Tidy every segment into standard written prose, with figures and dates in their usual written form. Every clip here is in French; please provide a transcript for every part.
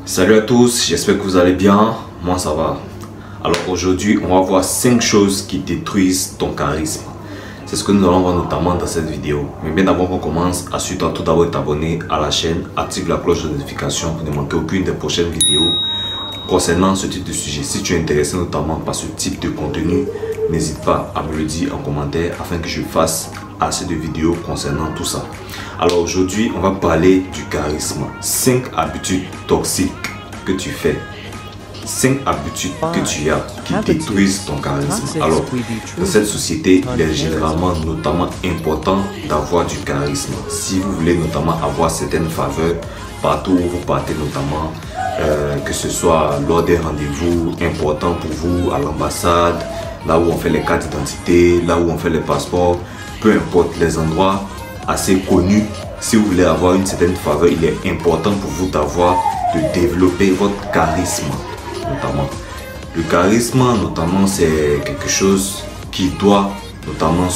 Salut à tous, j'espère que vous allez bien, moi ça va. Alors aujourd'hui on va voir 5 choses qui détruisent ton charisme. C'est ce que nous allons voir notamment dans cette vidéo. Mais bien avant qu'on commence, assure-toi tout d'abord de t'abonner à la chaîne, active la cloche de notification pour ne manquer aucune des prochaines vidéos concernant ce type de sujet. Si tu es intéressé notamment par ce type de contenu, n'hésite pas à me le dire en commentaire afin que je fasse assez de vidéos concernant tout ça. Alors aujourd'hui on va parler du charisme. 5 habitudes toxiques que tu fais, 5 habitudes que tu as qui détruisent ton charisme. Alors dans cette société il est généralement notamment important d'avoir du charisme. Si vous voulez notamment avoir certaines faveurs partout où vous partez, notamment que ce soit lors des rendez-vous importants pour vous, à l'ambassade, là où on fait les cartes d'identité, là où on fait les passeports, peu importe les endroits assez connus, si vous voulez avoir une certaine faveur, il est important pour vous de développer votre charisme notamment. Le charisme notamment c'est quelque chose qui doit notamment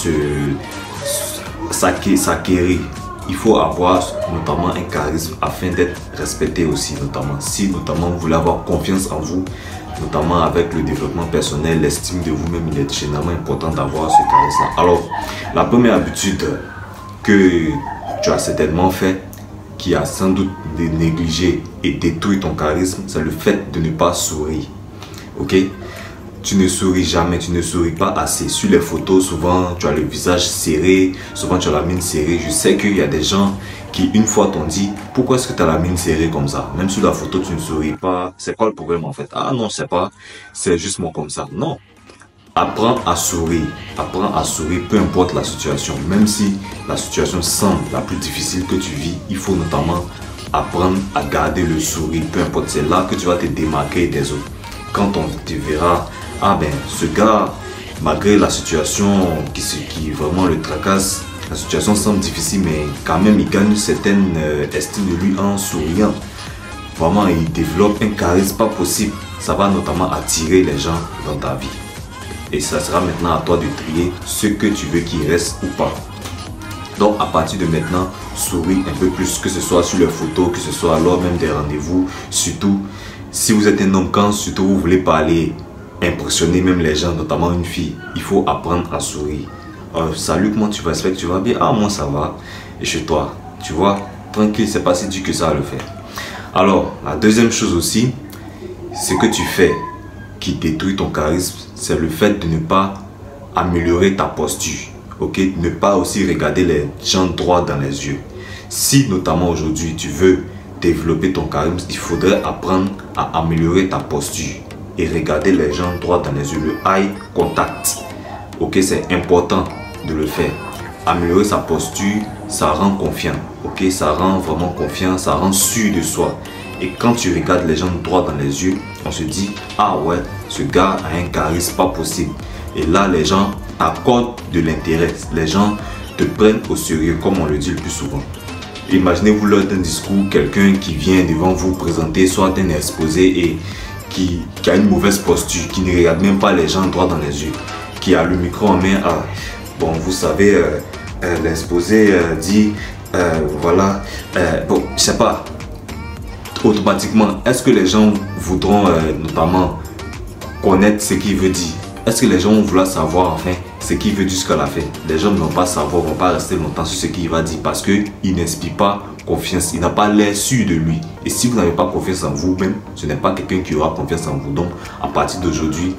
s'acquérir. Il faut avoir notamment un charisme afin d'être respecté aussi notamment. Si notamment vous voulez avoir confiance en vous, notamment avec le développement personnel, l'estime de vous-même, il est généralement important d'avoir ce charisme. Alors, la première habitude que tu as certainement fait, qui a sans doute négligé et détruit ton charisme, c'est le fait de ne pas sourire. Ok? Tu ne souris jamais, tu ne souris pas assez. Sur les photos, souvent tu as le visage serré, souvent tu as la mine serrée. Je sais qu'il y a des gens qui une fois t'ont dit pourquoi est-ce que tu as la mine serrée comme ça? Même sur la photo tu ne souris pas. C'est quoi le problème en fait? Ah non, je sais pas, c'est juste moi comme ça. Non. Apprends à sourire, peu importe la situation. Même si la situation semble la plus difficile que tu vis, il faut notamment apprendre à garder le sourire, peu importe. C'est là que tu vas te démarquer des autres. Quand on te verra, ah ben ce gars, malgré la situation qui vraiment le tracasse, la situation semble difficile, mais quand même il gagne une certaine estime de lui en souriant. Vraiment il développe un charisme pas possible. Ça va notamment attirer les gens dans ta vie. Et ça sera maintenant à toi de trier ce que tu veux qu'il reste ou pas. Donc à partir de maintenant, souris un peu plus, que ce soit sur les photos, que ce soit lors même des rendez-vous. Surtout si vous êtes un homme, quand surtout vous voulez parler, impressionner même les gens, notamment une fille, il faut apprendre à sourire. Salut, comment tu vas? J'espère que tu vas bien. Ah, moi ça va. Et chez toi, tu vois, tranquille, c'est pas si dur que ça à le faire. Alors, la deuxième chose aussi, ce que tu fais qui détruit ton charisme, c'est le fait de ne pas améliorer ta posture. Ok, ne pas aussi regarder les gens droit dans les yeux. Si notamment aujourd'hui tu veux développer ton charisme, il faudrait apprendre à améliorer ta posture et regarder les gens droit dans les yeux, le eye contact. Ok, c'est important de le faire. Améliorer sa posture, ça rend confiant. Ok, ça rend vraiment confiant, ça rend sûr de soi. Et quand tu regardes les gens droit dans les yeux, on se dit, ah ouais, ce gars a un charisme pas possible. Et là, les gens accordent de l'intérêt. Les gens te prennent au sérieux, comme on le dit le plus souvent. Imaginez-vous lors d'un discours, quelqu'un qui vient devant vous présenter soit un exposé et qui a une mauvaise posture, qui ne regarde même pas les gens droit dans les yeux, qui a le micro en main. Ah, bon, vous savez, l'exposé dit, voilà, bon, je sais pas. Automatiquement, est-ce que les gens voudront notamment connaître ce qu'il veut dire? Est-ce que les gens vont vouloir savoir enfin ce qu'il veut dire jusqu'à la fin? Les gens ne vont pas savoir, ne vont pas rester longtemps sur ce qu'il va dire parce qu'il n'inspire pas confiance, il n'a pas l'air sûr de lui. Et si vous n'avez pas confiance en vous-même, ce n'est pas quelqu'un qui aura confiance en vous. Donc à partir d'aujourd'hui,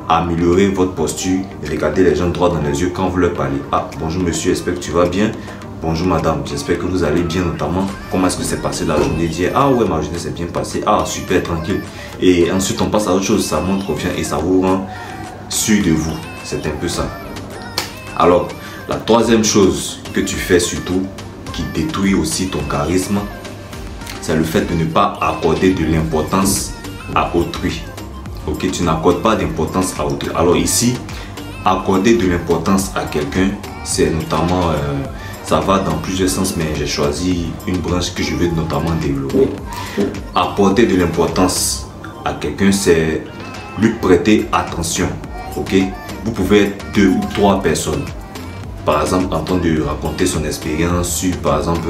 améliorez votre posture, regardez les gens droit dans les yeux quand vous leur parlez. Ah, bonjour monsieur, j'espère que tu vas bien. Bonjour madame, j'espère que vous allez bien notamment. Comment est-ce que c'est passé la journée d'hier? Ah ouais, ma journée s'est bien passée. Ah super, tranquille. Et ensuite on passe à autre chose, ça montre confiance et ça vous rend sûr de vous. C'est un peu ça. Alors, la troisième chose que tu fais surtout, qui détruit aussi ton charisme, c'est le fait de ne pas accorder de l'importance à autrui. Ok, tu n'accordes pas d'importance à autrui. Alors ici, accorder de l'importance à quelqu'un, c'est notamment... ça va dans plusieurs sens, mais j'ai choisi une branche que je veux notamment développer. Apporter de l'importance à quelqu'un, c'est lui prêter attention. Ok, vous pouvez être 2 ou 3 personnes. par exemple en train de raconter son expérience sur par exemple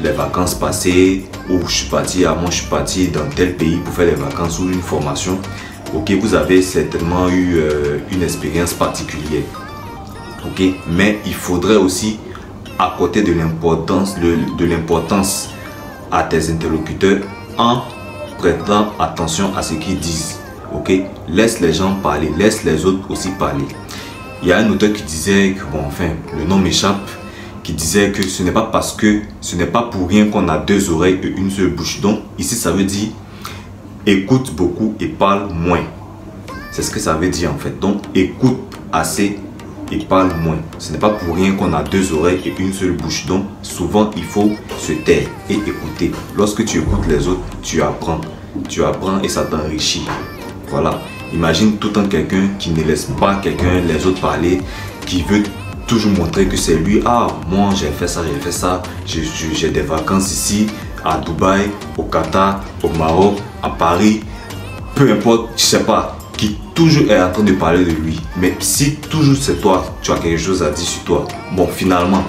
les vacances passées, où je suis parti, moi je suis parti dans tel pays pour faire les vacances ou une formation. Ok, vous avez certainement eu une expérience particulière. Ok, mais il faudrait aussi accorder de l'importance à tes interlocuteurs en prêtant attention à ce qu'ils disent. Ok, laisse les gens parler, laisse les autres aussi parler. Il y a un auteur qui disait que, bon, enfin, le nom m'échappe, qui disait que ce n'est pas pour rien qu'on a deux oreilles et une seule bouche. Donc ici ça veut dire écoute beaucoup et parle moins. C'est ce que ça veut dire en fait. Donc écoute assez et parle moins. Ce n'est pas pour rien qu'on a deux oreilles et une seule bouche. Donc souvent il faut se taire et écouter. Lorsque tu écoutes les autres, tu apprends. Tu apprends et ça t'enrichit. Voilà. Imagine tout le temps quelqu'un qui ne laisse pas les autres parler, qui veut toujours montrer que c'est lui. Ah, moi j'ai fait ça, j'ai des vacances ici, à Dubaï, au Qatar, au Maroc, à Paris. Peu importe, je sais pas, qui toujours est en train de parler de lui. Mais si toujours c'est toi, tu as quelque chose à dire sur toi. Bon, finalement,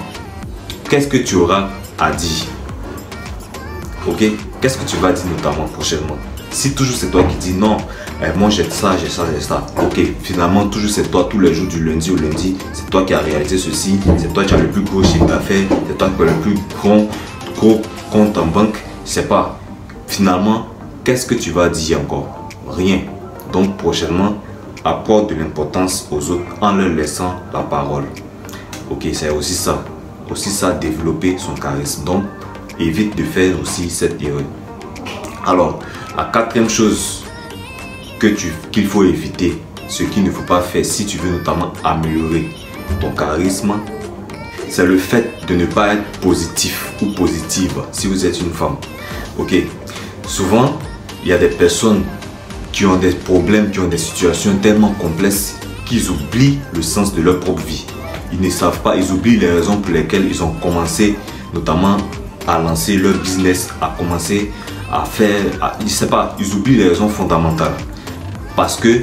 qu'est-ce que tu auras à dire? Ok? Qu'est-ce que tu vas dire notamment prochainement? Si toujours c'est toi qui dis non, moi j'ai ça. Ok, finalement toujours c'est toi, tous les jours du lundi au lundi, c'est toi qui as réalisé ceci, c'est toi qui as le plus gros chiffre d'affaires, c'est toi qui as le plus gros compte en banque. Je sais pas. Finalement, qu'est-ce que tu vas dire encore? Rien. Donc prochainement, apporte de l'importance aux autres en leur laissant la parole. Ok, c'est aussi ça. Aussi ça, développer son charisme. Donc, évite de faire aussi cette erreur. Alors, la quatrième chose qu'il faut éviter, ce qu'il ne faut pas faire si tu veux notamment améliorer ton charisme, c'est le fait de ne pas être positif ou positive si vous êtes une femme. Ok, souvent il y a des personnes qui ont des problèmes, qui ont des situations tellement complexes qu'ils oublient le sens de leur propre vie. Ils ne savent pas, ils oublient les raisons pour lesquelles ils ont commencé notamment à lancer leur business, à commencer à faire, je sais pas, ils oublient les raisons fondamentales. Parce que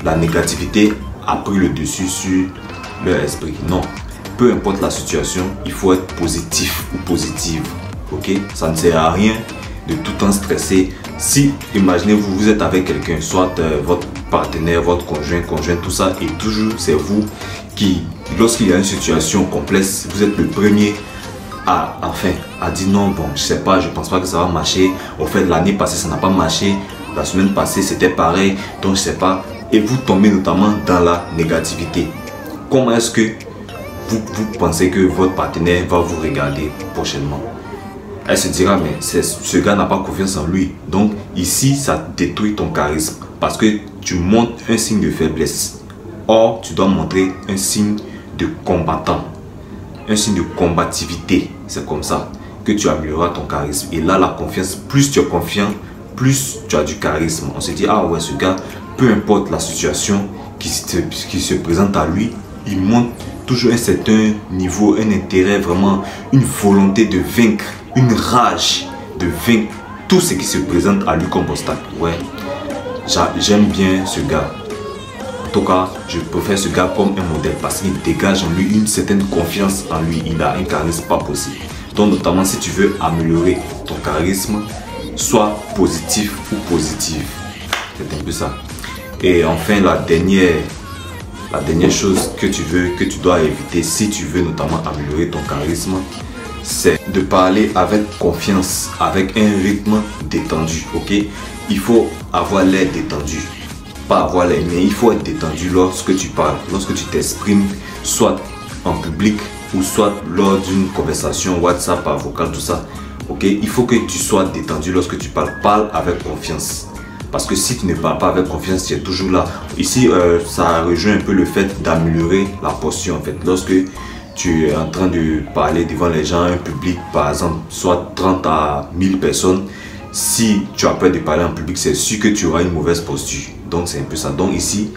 la négativité a pris le dessus sur leur esprit. Non, peu importe la situation, il faut être positif ou positive. Ok, ça ne sert à rien de tout le temps stresser. Si, imaginez-vous, vous êtes avec quelqu'un, soit votre partenaire, votre conjoint, tout ça, et toujours c'est vous qui, lorsqu'il y a une situation complexe, vous êtes le premier à dire non, bon, je sais pas, je pense pas que ça va marcher. Au fait, l'année passée, ça n'a pas marché. La semaine passée, c'était pareil. Donc, je sais pas. Et vous tombez notamment dans la négativité. Comment est-ce que vous pensez que votre partenaire va vous regarder prochainement? Elle se dira, mais ce gars n'a pas confiance en lui. Donc, ici, ça détruit ton charisme. Parce que tu montres un signe de faiblesse. Or, tu dois montrer un signe de combattant. Un signe de combativité. C'est comme ça que tu amélioreras ton charisme. Et là, la confiance, plus tu es confiant, plus tu as du charisme. On se dit, ah ouais, ce gars, peu importe la situation qui se présente à lui, il montre toujours un certain niveau, un intérêt, vraiment une volonté de vaincre, une rage de vaincre tout ce qui se présente à lui comme obstacle. Ouais, j'aime bien ce gars. En tout cas, je préfère ce gars comme un modèle parce qu'il dégage en lui une certaine confiance en lui. Il a un charisme pas possible. Donc notamment si tu veux améliorer ton charisme, sois positif ou positive. C'est un peu ça. Et enfin la dernière chose que tu dois éviter si tu veux notamment améliorer ton charisme, c'est de parler avec confiance, avec un rythme détendu. Ok, il faut avoir l'air détendu. Pas avoir l'air, mais il faut être détendu lorsque tu parles, lorsque tu t'exprimes, soit en public ou soit lors d'une conversation WhatsApp, par vocal, tout ça. Ok, il faut que tu sois détendu lorsque tu parles. Parle avec confiance. Parce que si tu ne parles pas avec confiance, tu es toujours là. Ici, ça rejoint un peu le fait d'améliorer la posture en fait. Lorsque tu es en train de parler devant les gens, un public, par exemple, soit 30 à 1000 personnes, si tu as peur de parler en public, c'est sûr que tu auras une mauvaise posture. Donc c'est un peu ça. Donc ici,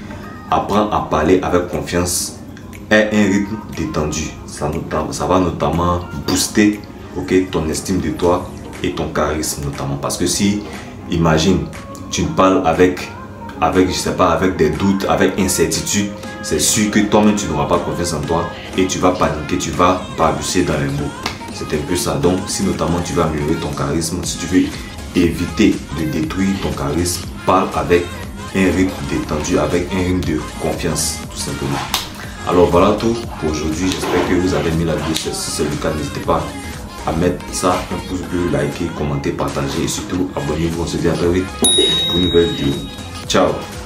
apprends à parler avec confiance et un rythme détendu. Ça va notamment booster ton estime de toi et ton charisme notamment. Parce que si, imagine, tu ne parles avec avec, je sais pas, avec des doutes, avec incertitude, c'est sûr que toi-même tu n'auras pas confiance en toi et tu vas paniquer, tu vas balbutier dans les mots. C'est un peu ça. Donc, si notamment tu veux améliorer ton charisme, si tu veux éviter de détruire ton charisme, parle avec un rythme détendu, avec un rythme de confiance, tout simplement. Alors voilà tout pour aujourd'hui. J'espère que vous avez mis la vidéo. Si c'est le cas, n'hésitez pas à mettre ça, un pouce bleu, liker, commenter, partager et surtout abonnez-vous. On se dit à très vite pour une nouvelle vidéo. Ciao.